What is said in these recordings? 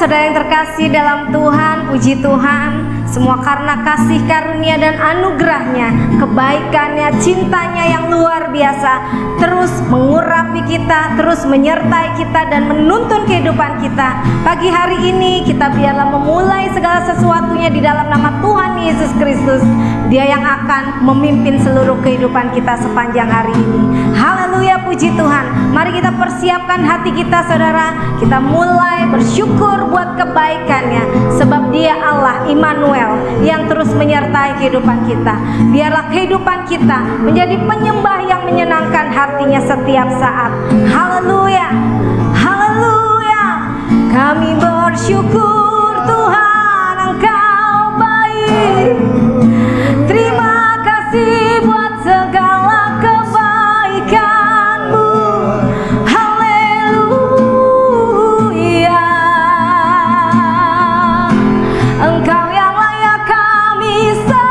saudara yang terkasih dalam Tuhan, puji Tuhan. Semua karena kasih karunia dan anugerahnya, kebaikannya, cintanya yang luar biasa, terus mengurapi kita, terus menyertai kita dan menuntun kehidupan kita. Pagi hari ini kita biarlah memulai segala sesuatunya di dalam nama Tuhan Yesus Kristus. Dia yang akan memimpin seluruh kehidupan kita sepanjang hari ini. Haleluya, puji Tuhan. Mari kita persiapkan hati kita, saudara. Kita mulai bersyukur buat kebaikannya, sebab Dia Allah Immanuel yang terus menyertai kehidupan kita. Biarlah kehidupan kita menjadi penyembah yang menyenangkan hatinya setiap saat. Haleluya, haleluya. Kami bersyukur Tuhan, Engkau baik. Terima kasih buat segala kebaikan-Mu. Haleluya. Engkau yang layak kami sembah.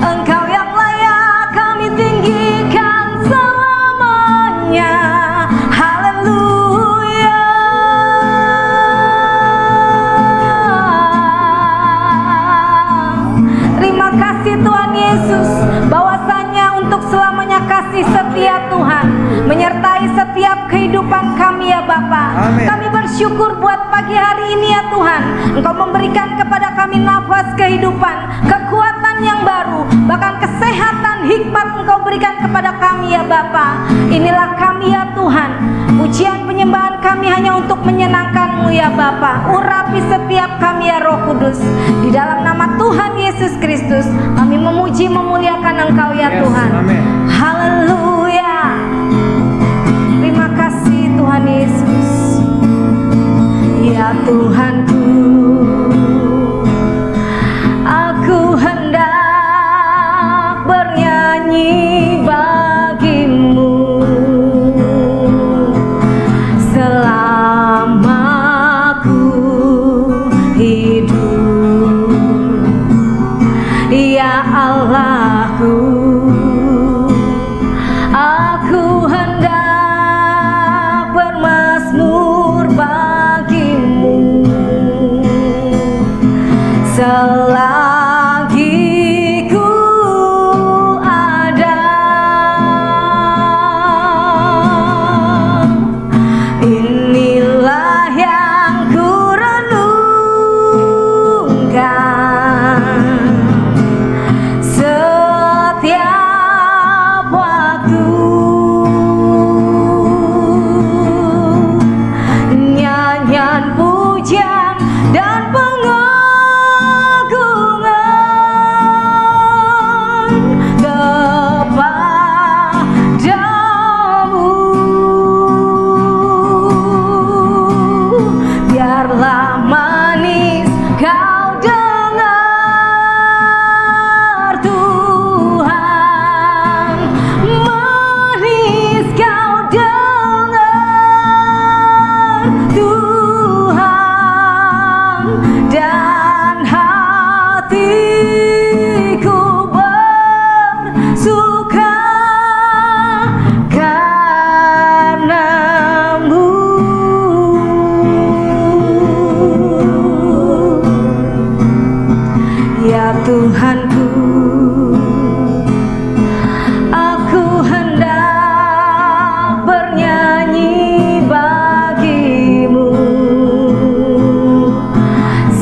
Engkau yang layak kami tinggikan selamanya. Haleluya. Terima kasih Tuhan Yesus, bahwasanya untuk selamanya kasih setia Tuhan menyertai setiap kehidupan kami ya Bapa. Amin. Kami bersyukur buat pagi hari ini ya Tuhan. Engkau memberikan kepada kami nafas kehidupan, kekuatan yang baru, bahkan kesehatan, hikmat Engkau berikan kepada kami ya Bapa. Inilah kami ya Tuhan. Pujian penyembahan kami hanya untuk menyenangkan-Mu ya Bapa. Urapi setiap kami ya Roh Kudus. Di dalam nama Tuhan Yesus Kristus kami memuji memuliakan Engkau ya Tuhan. Amin. Haleluya. Terima kasih Tuhan Yesus. Ya Tuhanku, aku hendak bernyanyi bagi-Mu selama aku hidup. Ya Allahku, aku hendak bermazmur bagi-Mu selagi ku ada. Inilah yang ku renungkan setiap waktu. Nyanyian pujian dan pengagungan kepadamu. Biarlah manis kau dengar Tuhan, manis kau dengar Tuhan, dan hatiku bersuka karena-Mu. Ya Tuhanku, aku hendak bernyanyi bagi-Mu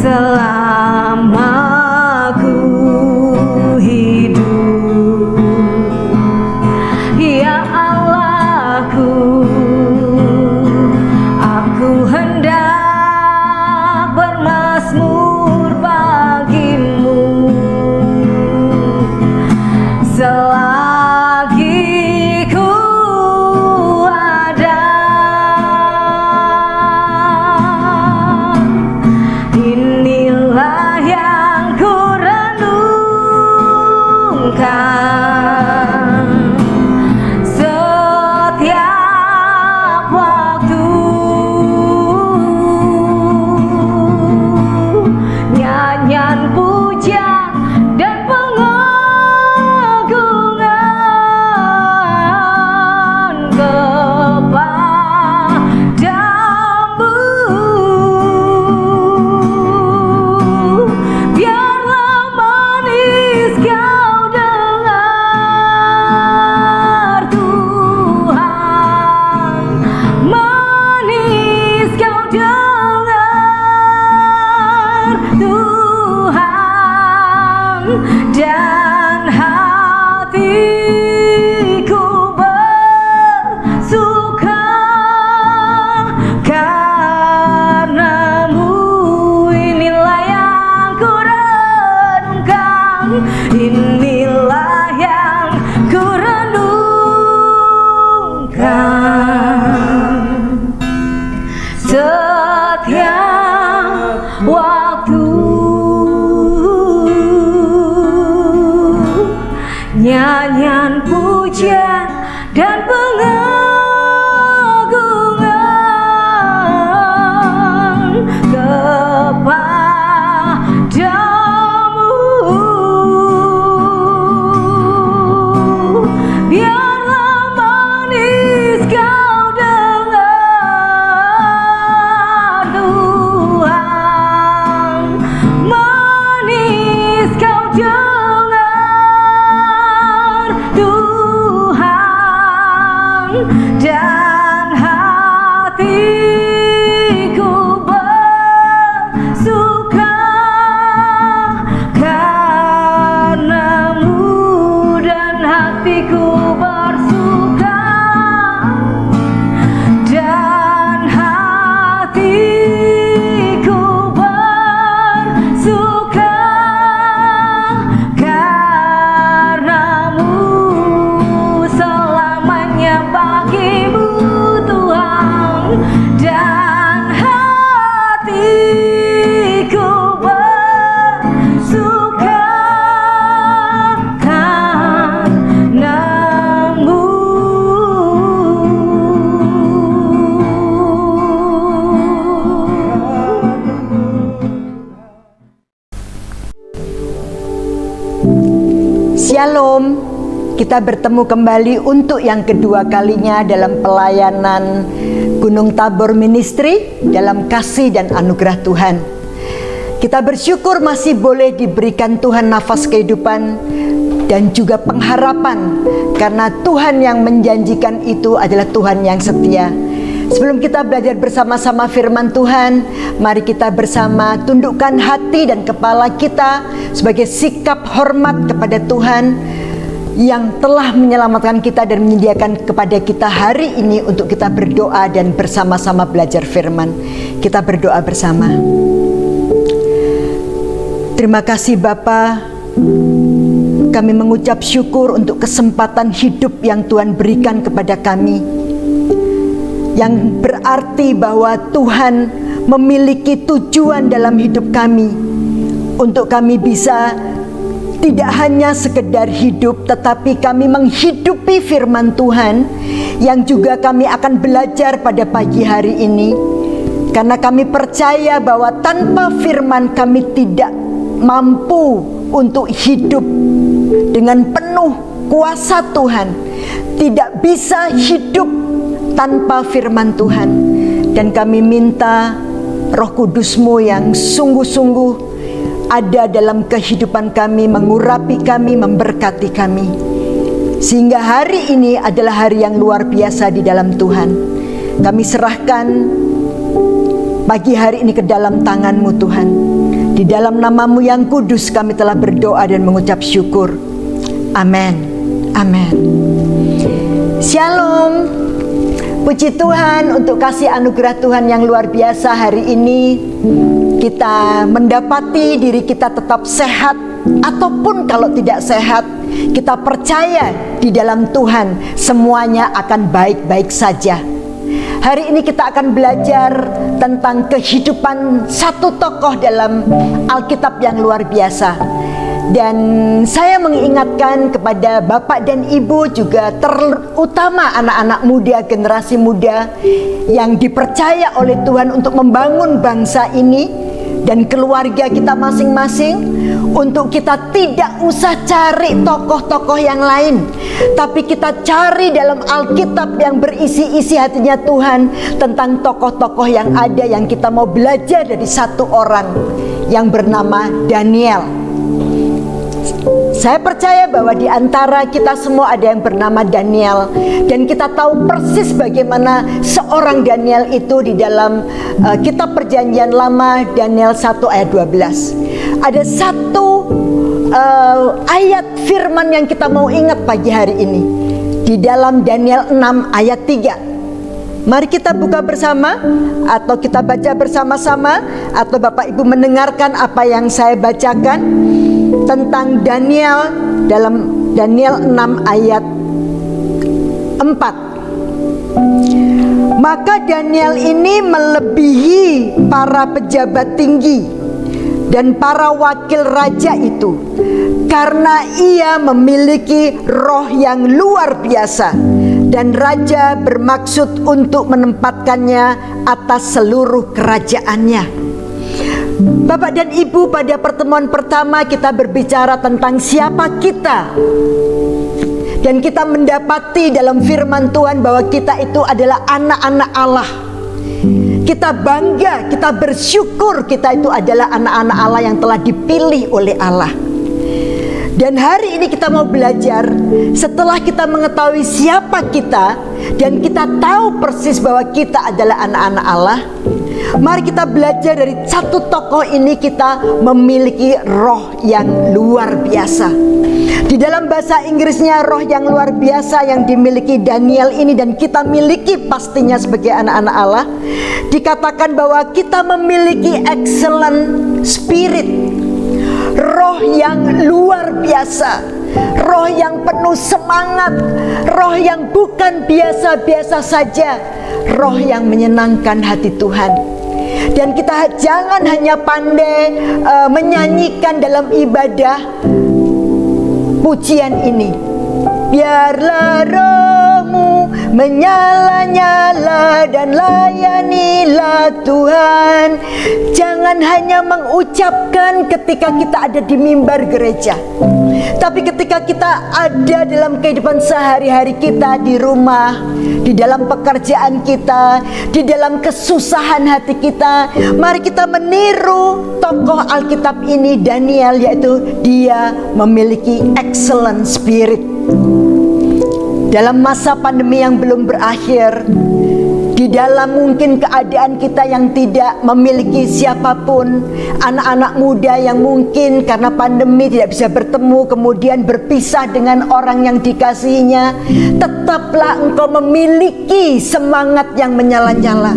selama aku hidup. Ya Allahku, aku hendak bermazmur bagi-Mu dan hatiku bersuka karenamu. Inilah yang ku renungkan, inilah yang ku renungkan. Setiap waktu nyanyian pujian dan pengagungan kepadamu. Biarlah manis kau dengar Tuhan, manis kau dengar Tuhan, dan hatiku bersuka karenamu, dan hatiku bersuka, dan hatiku bersuka karenamu. Selamanya bagimu Tuhan, dan hatiku bersuka karenamu. Shalom, kita bertemu kembali untuk yang kedua kalinya dalam pelayanan Gunung Tabor Ministry dalam kasih dan anugerah Tuhan. Kita bersyukur masih boleh diberikan Tuhan nafas kehidupan dan juga pengharapan, karena Tuhan yang menjanjikan itu adalah Tuhan yang setia. Sebelum kita belajar bersama-sama firman Tuhan, mari kita bersama tundukkan hati dan kepala kita sebagai sikap hormat kepada Tuhan yang telah menyelamatkan kita dan menyediakan kepada kita hari ini untuk kita berdoa dan bersama-sama belajar firman. Kita berdoa bersama. Terima kasih Bapa, kami mengucap syukur untuk kesempatan hidup yang Tuhan berikan kepada kami, yang berarti bahwa Tuhan memiliki tujuan dalam hidup kami, untuk kami bisa tidak hanya sekedar hidup, tetapi kami menghidupi firman Tuhan yang juga kami akan belajar pada pagi hari ini. Karena kami percaya bahwa tanpa firman kami tidak mampu untuk hidup dengan penuh kuasa Tuhan, tidak bisa hidup tanpa firman Tuhan. Dan kami minta Roh Kudus-Mu yang sungguh-sungguh ada dalam kehidupan kami, mengurapi kami, memberkati kami, sehingga hari ini adalah hari yang luar biasa di dalam Tuhan. Kami serahkan pagi hari ini ke dalam tangan-Mu Tuhan. Di dalam nama-Mu yang kudus kami telah berdoa dan mengucap syukur. Amin. Amin. Shalom. Puji Tuhan untuk kasih anugerah Tuhan yang luar biasa. Hari ini kita mendapati diri kita tetap sehat, ataupun kalau tidak sehat, kita percaya di dalam Tuhan semuanya akan baik-baik saja. Hari ini kita akan belajar tentang kehidupan satu tokoh dalam Alkitab yang luar biasa. Dan saya mengingatkan kepada Bapak dan Ibu, juga terutama anak-anak muda, generasi muda yang dipercaya oleh Tuhan untuk membangun bangsa ini dan keluarga kita masing-masing, untuk kita tidak usah cari tokoh-tokoh yang lain, tapi kita cari dalam Alkitab yang berisi-isi hatinya Tuhan tentang tokoh-tokoh yang ada, yang kita mau belajar dari satu orang yang bernama Daniel. Saya percaya bahwa di antara kita semua ada yang bernama Daniel, dan kita tahu persis bagaimana seorang Daniel itu di dalam kitab Perjanjian Lama, Daniel 1 ayat 12. Ada satu ayat firman yang kita mau ingat pagi hari ini di dalam Daniel 6 ayat 3. Mari kita buka bersama, atau kita baca bersama-sama, atau Bapak Ibu mendengarkan apa yang saya bacakan tentang Daniel dalam Daniel 6 ayat 4. Maka Daniel ini melebihi para pejabat tinggi dan para wakil raja itu, karena ia memiliki roh yang luar biasa, dan raja bermaksud untuk menempatkannya atas seluruh kerajaannya. Bapak dan Ibu, pada pertemuan pertama kita berbicara tentang siapa kita. Dan kita mendapati dalam firman Tuhan bahwa kita itu adalah anak-anak Allah. Kita bangga, kita bersyukur kita itu adalah anak-anak Allah yang telah dipilih oleh Allah. Dan hari ini kita mau belajar, setelah kita mengetahui siapa kita dan kita tahu persis bahwa kita adalah anak-anak Allah, mari kita belajar dari satu tokoh ini. Kita memiliki roh yang luar biasa. Di dalam bahasa Inggrisnya, roh yang luar biasa yang dimiliki Daniel ini dan kita miliki pastinya sebagai anak-anak Allah, dikatakan bahwa kita memiliki excellent spirit, roh yang luar biasa, roh yang penuh semangat, roh yang bukan biasa-biasa saja, roh yang menyenangkan hati Tuhan. Dan kita jangan hanya pandai menyanyikan dalam ibadah pujian ini, biarlah rohmu menyala-nyala dan layanilah Tuhan. Jangan hanya mengucapkan ketika kita ada di mimbar gereja, tapi ketika kita ada dalam kehidupan sehari-hari kita, di rumah, di dalam pekerjaan kita, di dalam kesusahan hati kita, mari kita meniru tokoh Alkitab ini, Daniel, yaitu dia memiliki excellent spirit. Dalam masa pandemi yang belum berakhir, di dalam mungkin keadaan kita yang tidak memiliki siapapun, anak-anak muda yang mungkin karena pandemi tidak bisa bertemu, kemudian berpisah dengan orang yang dikasihinya, tetaplah engkau memiliki semangat yang menyala-nyala.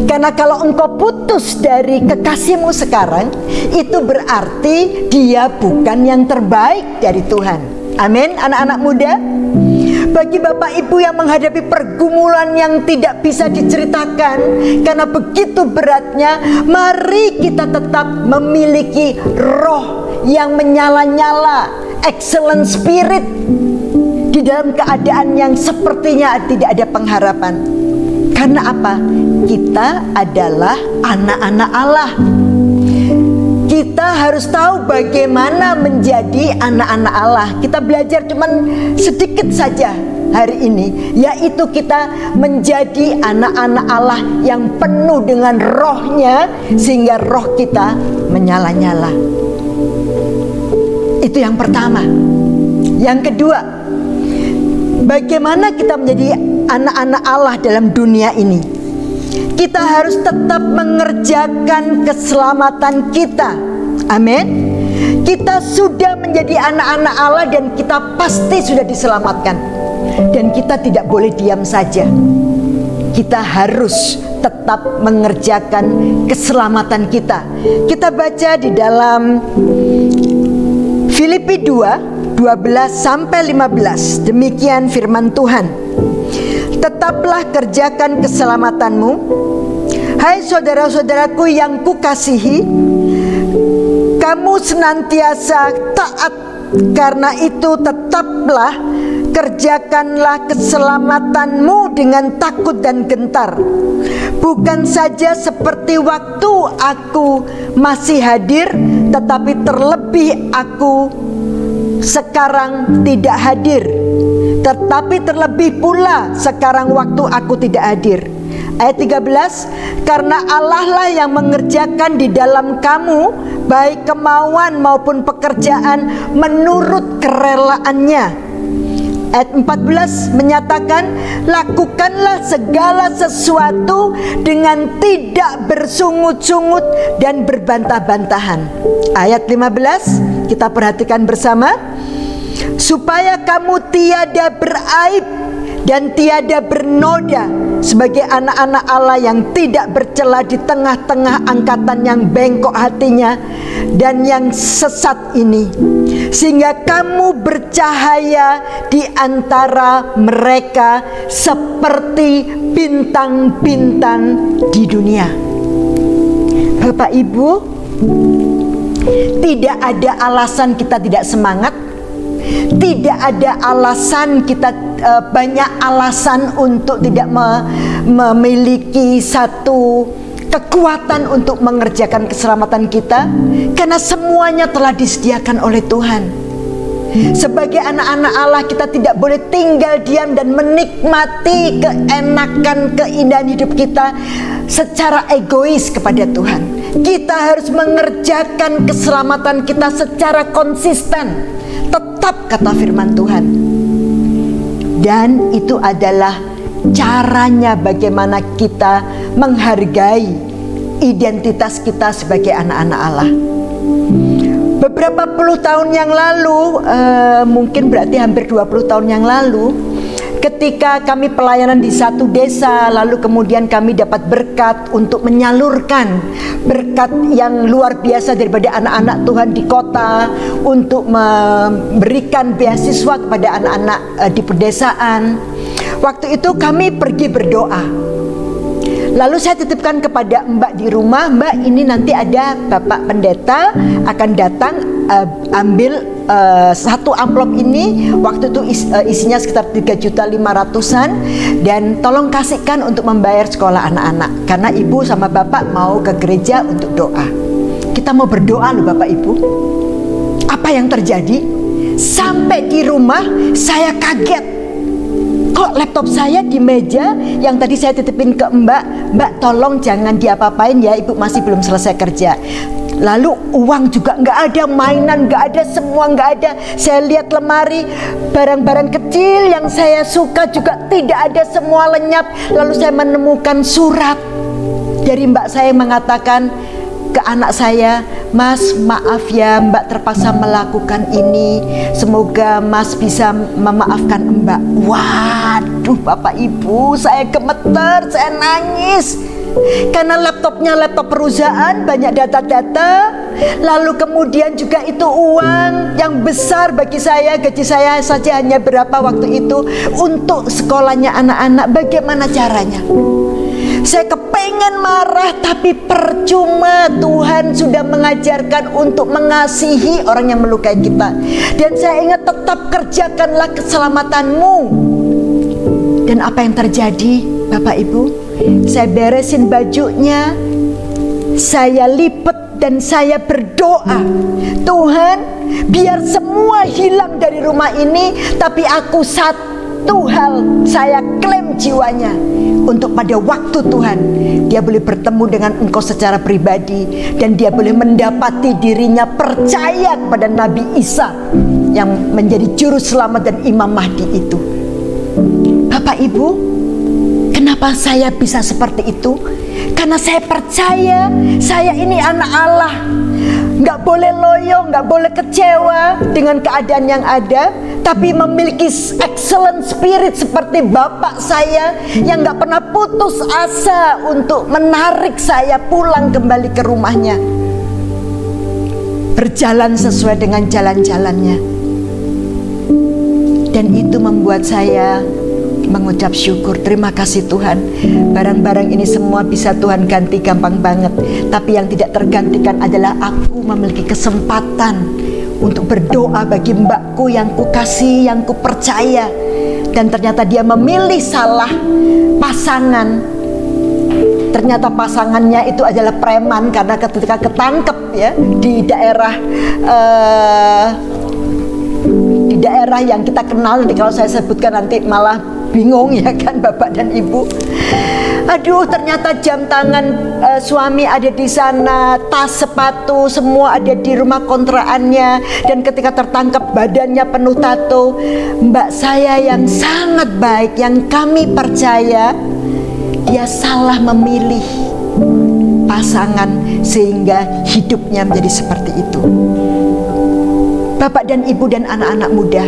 Karena kalau engkau putus dari kekasihmu sekarang, itu berarti dia bukan yang terbaik dari Tuhan. Amin, anak-anak muda. Bagi Bapak Ibu yang menghadapi pergumulan yang tidak bisa diceritakan karena begitu beratnya, mari kita tetap memiliki roh yang menyala-nyala, excellent spirit, di dalam keadaan yang sepertinya tidak ada pengharapan. Karena apa? Kita adalah anak-anak Allah. Kita harus tahu bagaimana menjadi anak-anak Allah. Kita belajar cuman sedikit saja hari ini, yaitu kita menjadi anak-anak Allah yang penuh dengan rohnya, sehingga roh kita menyala-nyala. Itu yang pertama. Yang kedua, bagaimana kita menjadi anak-anak Allah dalam dunia ini? Kita harus tetap mengerjakan keselamatan kita. Amin. Kita sudah menjadi anak-anak Allah dan kita pasti sudah diselamatkan. Dan kita tidak boleh diam saja. Kita harus tetap mengerjakan keselamatan kita. Kita baca di dalam Filipi 2, 12 sampai 15. Demikian firman Tuhan. Tetaplah kerjakan keselamatanmu, hai saudara-saudaraku yang kukasihi. Kamu senantiasa taat, karena itu tetaplah kerjakanlah keselamatanmu dengan takut dan gentar. Bukan saja seperti waktu aku masih hadir, tetapi terlebih aku sekarang tidak hadir. Tetapi terlebih pula sekarang waktu aku tidak hadir. Ayat 13, karena Allah lah yang mengerjakan di dalam kamu baik kemauan maupun pekerjaan menurut kerelaannya. Ayat 14 menyatakan, lakukanlah segala sesuatu dengan tidak bersungut-sungut dan berbantah-bantahan. Ayat 15, kita perhatikan bersama. Supaya kamu tiada beraib dan tiada bernoda sebagai anak-anak Allah yang tidak bercela di tengah-tengah angkatan yang bengkok hatinya dan yang sesat ini, sehingga kamu bercahaya di antara mereka seperti bintang-bintang di dunia. Bapak Ibu, tidak ada alasan kita tidak semangat. Tidak ada alasan kita banyak alasan untuk tidak memiliki satu kekuatan untuk mengerjakan keselamatan kita, karena semuanya telah disediakan oleh Tuhan. Sebagai anak-anak Allah, kita tidak boleh tinggal diam dan menikmati keenakan, keindahan hidup kita secara egois kepada Tuhan. Kita harus mengerjakan keselamatan kita secara konsisten, tetap kata firman Tuhan. Dan itu adalah caranya bagaimana kita menghargai identitas kita sebagai anak-anak Allah. Beberapa puluh tahun yang lalu, mungkin berarti hampir 20 tahun yang lalu, ketika kami pelayanan di satu desa, lalu kemudian kami dapat berkat untuk menyalurkan berkat yang luar biasa daripada anak-anak Tuhan di kota, untuk memberikan beasiswa kepada anak-anak di pedesaan. Waktu itu kami pergi berdoa. Lalu saya titipkan kepada Mbak di rumah, Mbak, ini nanti ada Bapak Pendeta akan datang, ambil satu amplop ini, waktu itu isinya sekitar 3.500.000-an, dan tolong kasihkan untuk membayar sekolah anak-anak, karena ibu sama bapak mau ke gereja untuk doa. Kita mau berdoa loh Bapak Ibu. Apa yang terjadi? Sampai di rumah saya kaget. Kok laptop saya di meja yang tadi saya titipin ke Mbak, tolong jangan diapa-apain ya, ibu masih belum selesai kerja. Lalu uang juga nggak ada, mainan nggak ada, semua nggak ada. Saya lihat lemari, barang-barang kecil yang saya suka juga tidak ada, semua lenyap. Lalu saya menemukan surat dari Mbak saya yang mengatakan ke anak saya, Mas, maaf ya Mbak terpaksa melakukan ini, semoga Mas bisa memaafkan Mbak. Waduh Bapak Ibu, saya gemeter, saya nangis, karena laptopnya laptop perusahaan, banyak data-data. Lalu kemudian juga itu uang yang besar bagi saya, gaji saya saja hanya berapa waktu itu untuk sekolahnya anak-anak. Bagaimana caranya? Saya kepengen marah, tapi percuma. Tuhan sudah mengajarkan untuk mengasihi orang yang melukai kita. Dan saya ingat, tetap kerjakanlah keselamatanmu. Dan apa yang terjadi Bapak Ibu? Saya beresin bajunya, saya lipat, dan saya berdoa, Tuhan, biar semua hilang dari rumah ini, tapi aku satu hal, saya klaim jiwanya, untuk pada waktu Tuhan dia boleh bertemu dengan engkau secara pribadi, dan dia boleh mendapati dirinya percaya kepada Nabi Isa yang menjadi juru selamat dan Imam Mahdi itu. Bapak Ibu, kenapa saya bisa seperti itu? Karena saya percaya saya ini anak Allah. Nggak boleh loyo, nggak boleh kecewa dengan keadaan yang ada, tapi memiliki excellent spirit seperti bapak saya yang nggak pernah putus asa untuk menarik saya pulang kembali ke rumahnya, berjalan sesuai dengan jalan-jalannya. Dan itu membuat saya mengucap syukur, terima kasih Tuhan. Barang-barang ini semua bisa Tuhan ganti gampang banget, tapi yang tidak tergantikan adalah aku memiliki kesempatan untuk berdoa bagi mbakku yang ku kasih, yang ku percaya. Dan ternyata dia memilih salah pasangan. Ternyata pasangannya itu adalah preman, karena ketika ketangkep ya di daerah yang kita kenal, nanti kalau saya sebutkan nanti malah bingung ya kan Bapak dan Ibu. Aduh, ternyata jam tangan suami ada di sana, tas, sepatu, semua ada di rumah kontraannya. Dan ketika tertangkap badannya penuh tato. Mbak saya yang sangat baik, yang kami percaya, dia salah memilih pasangan sehingga hidupnya menjadi seperti itu. Bapak dan Ibu dan anak-anak muda,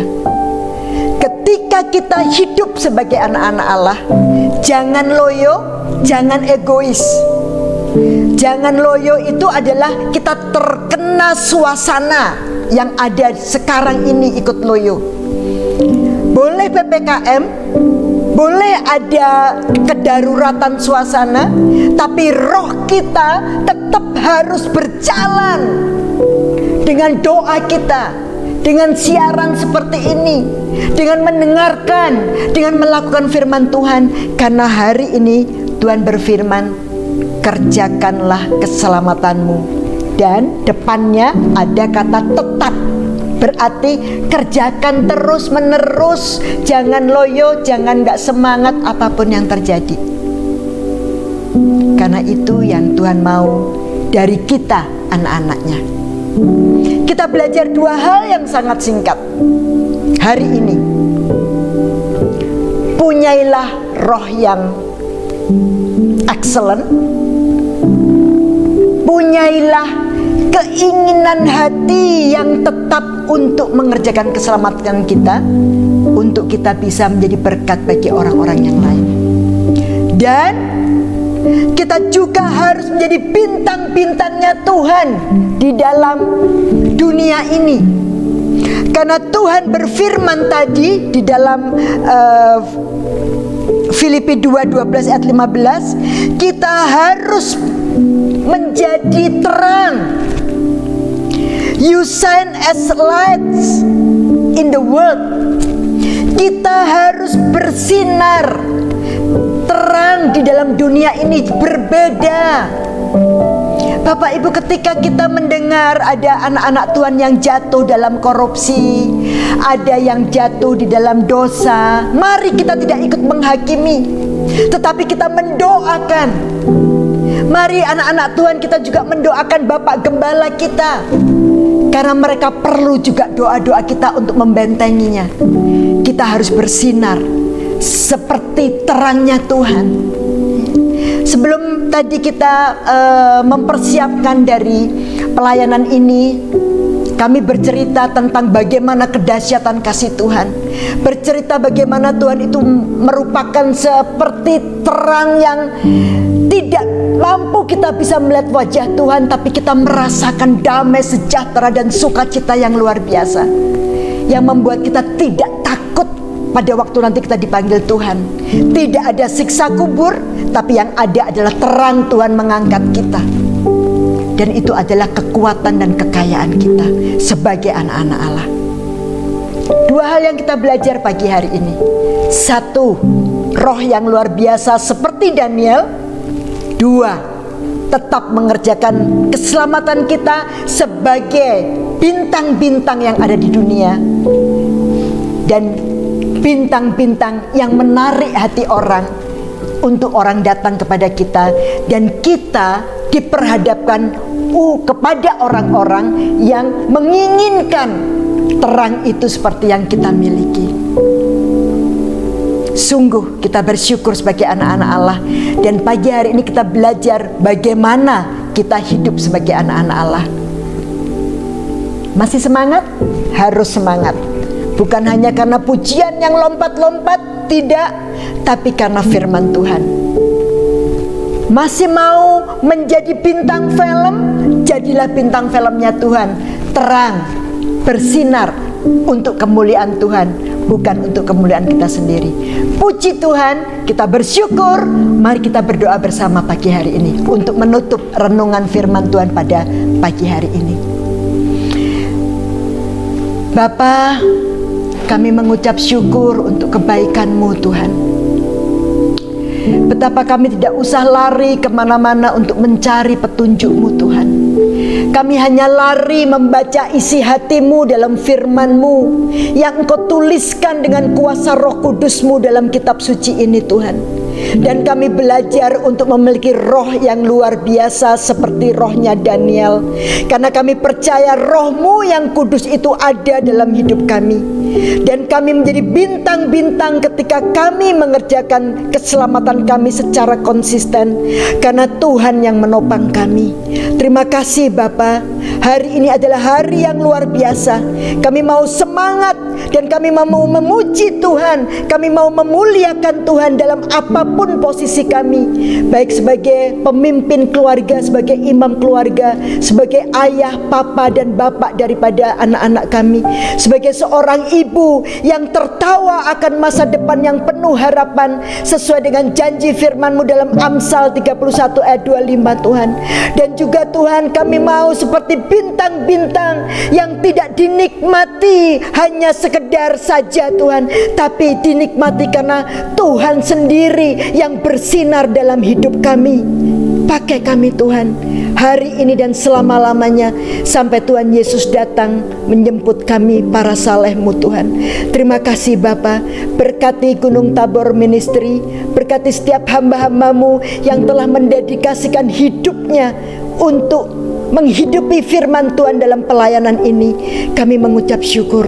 ketika kita hidup sebagai anak-anak Allah, jangan loyo, jangan egois. Jangan loyo itu adalah kita terkena suasana yang ada sekarang ini ikut loyo. Boleh PPKM, boleh ada kedaruratan suasana, tapi roh kita tetap harus berjalan dengan doa kita, dengan siaran seperti ini, dengan mendengarkan, dengan melakukan firman Tuhan. Karena hari ini Tuhan berfirman, kerjakanlah keselamatanmu, dan depannya ada kata tetap. Berarti kerjakan terus menerus, jangan loyo, jangan gak semangat apapun yang terjadi. Karena itu yang Tuhan mau dari kita, anak-anaknya. Kita belajar dua hal yang sangat singkat hari ini. Punyailah roh yang excellent, punyailah keinginan hati yang tetap untuk mengerjakan keselamatan kita, untuk kita bisa menjadi berkat bagi orang-orang yang lain. Dan kita juga harus menjadi bintang-bintangnya Tuhan di dalam dunia ini. Karena Tuhan berfirman tadi di dalam Filipi 2:12 ayat 15, kita harus menjadi terang. You shine as lights in the world. Kita harus bersinar terang di dalam dunia ini, berbeda. Bapak Ibu, ketika kita mendengar ada anak-anak Tuhan yang jatuh dalam korupsi, ada yang jatuh di dalam dosa, mari kita tidak ikut menghakimi, tetapi kita mendoakan. Mari anak-anak Tuhan, kita juga mendoakan Bapak Gembala kita, karena mereka perlu juga doa-doa kita untuk membentenginya. Kita harus bersinar seperti terangnya Tuhan. Sebelum tadi kita mempersiapkan dari pelayanan ini, kami bercerita tentang bagaimana kedahsyatan kasih Tuhan. Bercerita bagaimana Tuhan itu merupakan seperti terang yang tidak mampu kita bisa melihat wajah Tuhan, tapi kita merasakan damai, sejahtera, dan sukacita yang luar biasa, yang membuat kita tidak takut pada waktu nanti kita dipanggil Tuhan. Tidak ada siksa kubur, tapi yang ada adalah terang Tuhan mengangkat kita. Dan itu adalah kekuatan dan kekayaan kita sebagai anak-anak Allah. Dua hal yang kita belajar pagi hari ini. Satu, roh yang luar biasa seperti Daniel. Dua, tetap mengerjakan keselamatan kita sebagai bintang-bintang yang ada di dunia, dan bintang-bintang yang menarik hati orang untuk orang datang kepada kita, dan kita diperhadapkan kepada orang-orang yang menginginkan terang itu seperti yang kita miliki. Sungguh kita bersyukur sebagai anak-anak Allah, dan pagi hari ini kita belajar bagaimana kita hidup sebagai anak-anak Allah. Masih semangat? Harus semangat. Bukan hanya karena pujian yang lompat-lompat, tidak, tapi karena firman Tuhan. Masih mau menjadi bintang film? Jadilah bintang filmnya Tuhan. Terang, bersinar untuk kemuliaan Tuhan, bukan untuk kemuliaan kita sendiri. Puji Tuhan, kita bersyukur. Mari kita berdoa bersama pagi hari ini untuk menutup renungan firman Tuhan pada pagi hari ini. Bapa, kami mengucap syukur untuk kebaikan-Mu Tuhan. Betapa kami tidak usah lari kemana-mana untuk mencari petunjuk-Mu Tuhan. Kami hanya lari membaca isi hati-Mu dalam firman-Mu yang Engkau tuliskan dengan kuasa Roh Kudus-Mu dalam kitab suci ini Tuhan. Dan kami belajar untuk memiliki roh yang luar biasa seperti rohnya Daniel. Karena kami percaya roh-Mu yang kudus itu ada dalam hidup kami. Dan kami menjadi bintang-bintang ketika kami mengerjakan keselamatan kami secara konsisten. Karena Tuhan yang menopang kami. Terima kasih Bapa. Hari ini adalah hari yang luar biasa. Kami mau semangat dan kami mau memuji Tuhan. Kami mau memuliakan Tuhan dalam apapun posisi kami, baik sebagai pemimpin keluarga, sebagai imam keluarga, sebagai ayah, papa dan bapak daripada anak-anak kami, sebagai seorang ibu yang tertawa akan masa depan yang penuh harapan sesuai dengan janji firman-Mu dalam Amsal 31 ayat 25 Tuhan. Dan juga Tuhan, kami mau seperti bintang-bintang yang tidak dinikmati hanya sekedar saja Tuhan, tapi dinikmati karena Tuhan sendiri yang bersinar dalam hidup kami. Pakai kami Tuhan hari ini dan selama-lamanya sampai Tuhan Yesus datang menjemput kami para saleh-Mu Tuhan. Terima kasih Bapa. Berkati Gunung Tabor Ministry, berkati setiap hamba-hamba-Mu yang telah mendedikasikan hidupnya untuk menghidupi firman Tuhan dalam pelayanan ini. Kami mengucap syukur.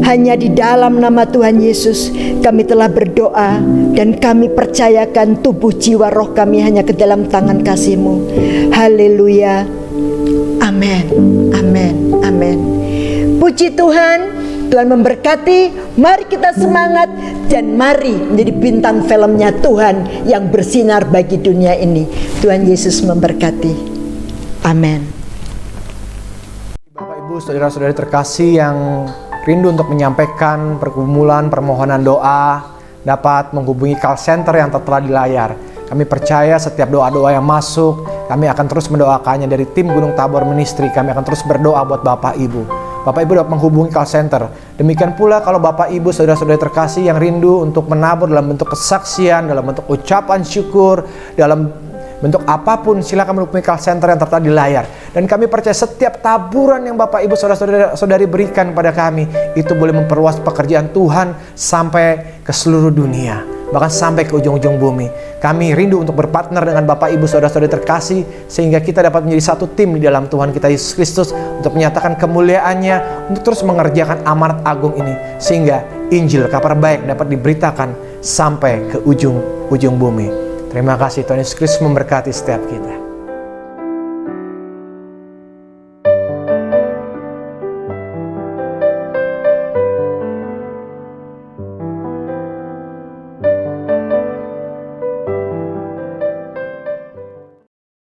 Hanya di dalam nama Tuhan Yesus kami telah berdoa, dan kami percayakan tubuh jiwa roh kami hanya ke dalam tangan kasih-Mu. Haleluya. Amin. Amin. Amin. Puji Tuhan. Tuhan memberkati. Mari kita semangat dan mari menjadi bintang filmnya Tuhan yang bersinar bagi dunia ini. Tuhan Yesus memberkati. Amin. Bapak Ibu, saudara-saudari terkasih yang rindu untuk menyampaikan pergumulan, permohonan doa, dapat menghubungi call center yang tertera di layar. Kami percaya setiap doa-doa yang masuk, kami akan terus mendoakannya dari tim Gunung Tabor Ministry. Kami akan terus berdoa buat Bapak Ibu. Bapak Ibu dapat menghubungi call center. Demikian pula kalau Bapak Ibu, saudara-saudari terkasih yang rindu untuk menabur dalam bentuk kesaksian, dalam bentuk ucapan syukur, dalam bentuk apapun, silakan menghubungi call center yang tertera di layar. Dan kami percaya setiap taburan yang Bapak Ibu saudara-saudari berikan pada kami, itu boleh memperluas pekerjaan Tuhan sampai ke seluruh dunia, bahkan sampai ke ujung-ujung bumi. Kami rindu untuk berpartner dengan Bapak Ibu saudara-saudari terkasih, sehingga kita dapat menjadi satu tim di dalam Tuhan kita Yesus Kristus untuk menyatakan kemuliaan-Nya, untuk terus mengerjakan amanat agung ini, sehingga Injil kabar baik dapat diberitakan sampai ke ujung-ujung bumi. Terima kasih, Tuhan Yesus Kristus memberkati setiap kita.